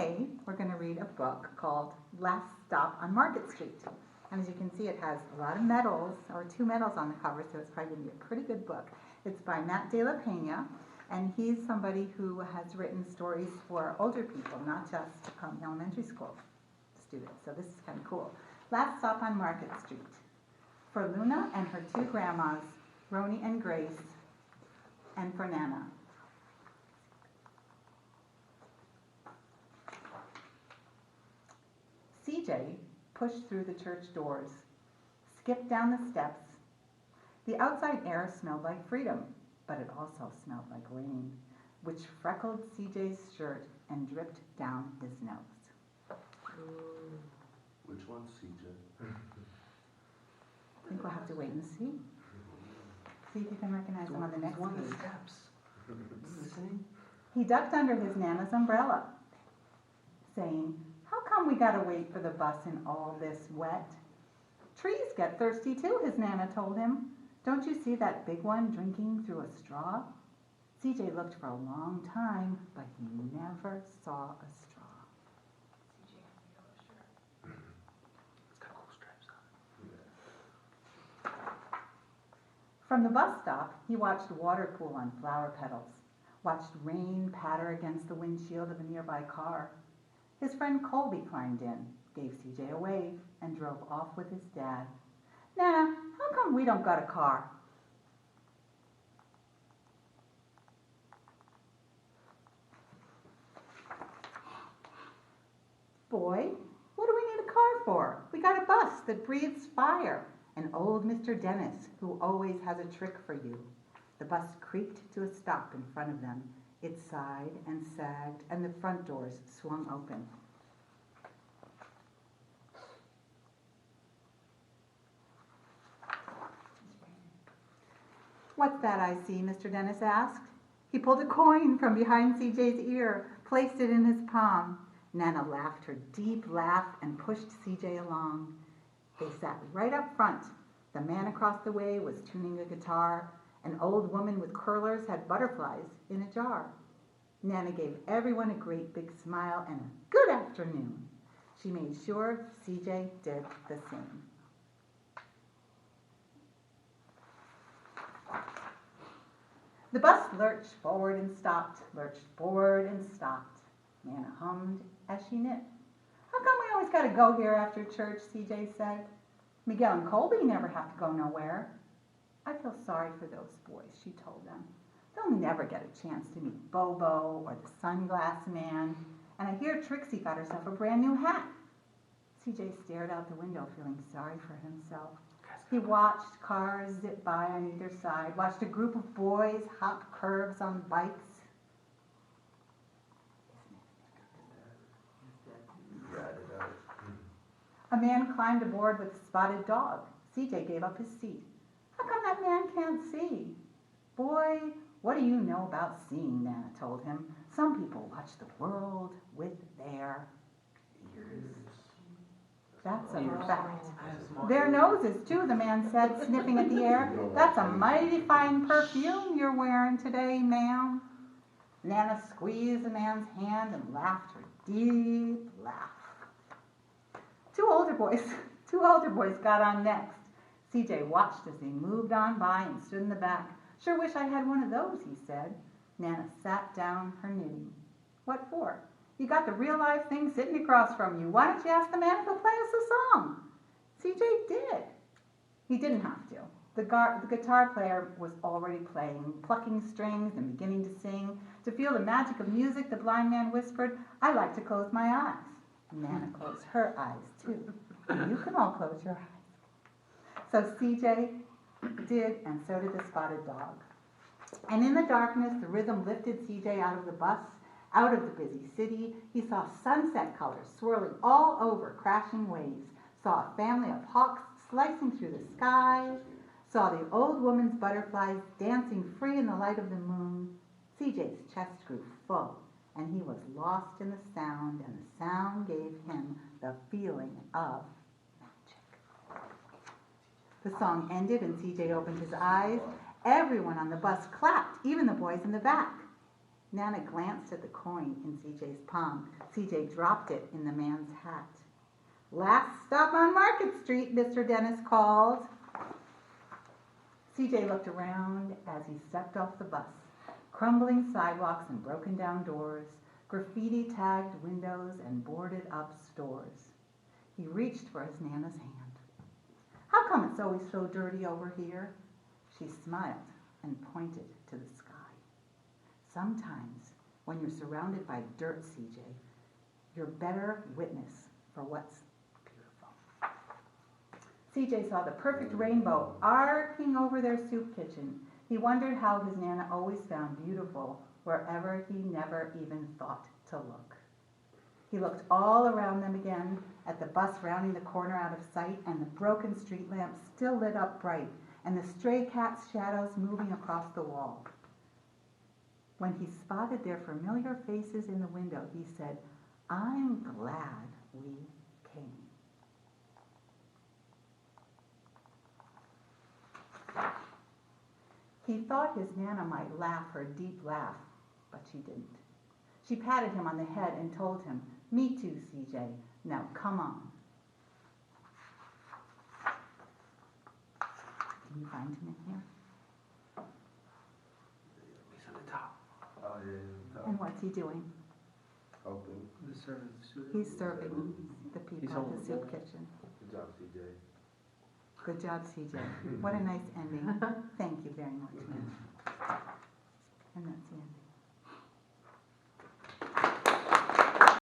today we're going to read a book called Last Stop on Market Street. And as you can see, it has a lot of medals, or 2 medals on the cover, so it's probably going to be a pretty good book. It's by Matt de la Peña, and he's somebody who has written stories for older people, not just elementary school students. So this is kind of cool. Last Stop on Market Street. For Luna and her 2 grandmas, Roni and Grace, and for Nana. CJ pushed through the church doors, skipped down the steps. The outside air smelled like freedom, but it also smelled like rain, which freckled CJ's shirt and dripped down his nose. Which one's CJ? I think we'll have to wait and see. See if you can recognize him on the next page. Steps. Listening? He ducked under his Nana's umbrella, saying, "How come we gotta wait for the bus in all this wet?" "Trees get thirsty too," his Nana told him. "Don't you see that big one drinking through a straw?" CJ looked for a long time, but he never saw a straw. CJ has a yellow shirt. It's got cool stripes on it. From the bus stop, he watched water pool on flower petals, watched rain patter against the windshield of a nearby car. His friend Colby climbed in, gave CJ a wave, and drove off with his dad. "Nana, how come we don't got a car?" "Boy, what do we need a car for? We got a bus that breathes fire, and old Mr. Dennis, who always has a trick for you." The bus creaked to a stop in front of them. It sighed and sagged, and the front doors swung open. "What's that I see?" Mr. Dennis asked. He pulled a coin from behind CJ's ear, placed it in his palm. Nana laughed her deep laugh and pushed CJ along. They sat right up front. The man across the way was tuning a guitar. An old woman with curlers had butterflies in a jar. Nana gave everyone a great big smile and a good afternoon. She made sure CJ did the same. The bus lurched forward and stopped, lurched forward and stopped. Nana hummed as she knit. "How come we always got to go here after church?" CJ said. "Miguel and Colby never have to go nowhere." "I feel sorry for those boys," she told them. "They'll never get a chance to meet Bobo or the sunglass man. And I hear Trixie got herself a brand new hat." CJ stared out the window, feeling sorry for himself. He watched cars zip by on either side, watched a group of boys hop curves on bikes. A man climbed aboard with a spotted dog. CJ gave up his seat. "How come that man can't see?" "Boy, what do you know about seeing?" Nana told him. "Some people watch the world with their ears." "That's a fact." "Their noses, too," the man said, sniffing at the air. "That's a mighty fine perfume you're wearing today, ma'am." Nana squeezed the man's hand and laughed her deep laugh. Two older boys got on next. CJ watched as they moved on by and stood in the back. "Sure wish I had one of those," he said. Nana sat down her knitting. "What for?" "You got the real live thing sitting across from you. Why don't you ask the man if he'll play us a song?" CJ did. He didn't have to. The guitar player was already playing, plucking strings and beginning to sing. To feel the magic of music, the blind man whispered, "I like to close my eyes." Nana closed her eyes too. You can all close your eyes. So CJ did, and so did the spotted dog. And in the darkness, the rhythm lifted CJ out of the bus, out of the busy city. He saw sunset colors swirling all over crashing waves, saw a family of hawks slicing through the sky, saw the old woman's butterflies dancing free in the light of the moon. CJ's chest grew full, and he was lost in the sound, and the sound gave him the feeling of magic. The song ended, and CJ opened his eyes. Everyone on the bus clapped, even the boys in the back. Nana glanced at the coin in CJ's palm. CJ dropped it in the man's hat. "Last stop on Market Street," Mr. Dennis called. CJ looked around as he stepped off the bus. Crumbling sidewalks and broken down doors, graffiti-tagged windows and boarded-up stores. He reached for his Nana's hand. "How come it's always so dirty over here?" She smiled and pointed to the sky. Sometimes, when you're surrounded by dirt, CJ, you're better witness for what's beautiful. CJ saw the perfect rainbow arcing over their soup kitchen. He wondered how his Nana always found beautiful wherever he never even thought to look. He looked all around them again, at the bus rounding the corner out of sight, and the broken street lamps still lit up bright, and the stray cat's shadows moving across the wall. When he spotted their familiar faces in the window, he said, "I'm glad we came." He thought his Nana might laugh her deep laugh, but she didn't. She patted him on the head and told him, "Me too, CJ. Now come on." Can you find him in here? He's on the top. Oh, yeah. And what's he doing? Helping. The servants. He's serving the people He's at the holding soup the- kitchen. Good job, CJ. Good job, CJ. What a nice ending. Thank you very much, man. And that's the end.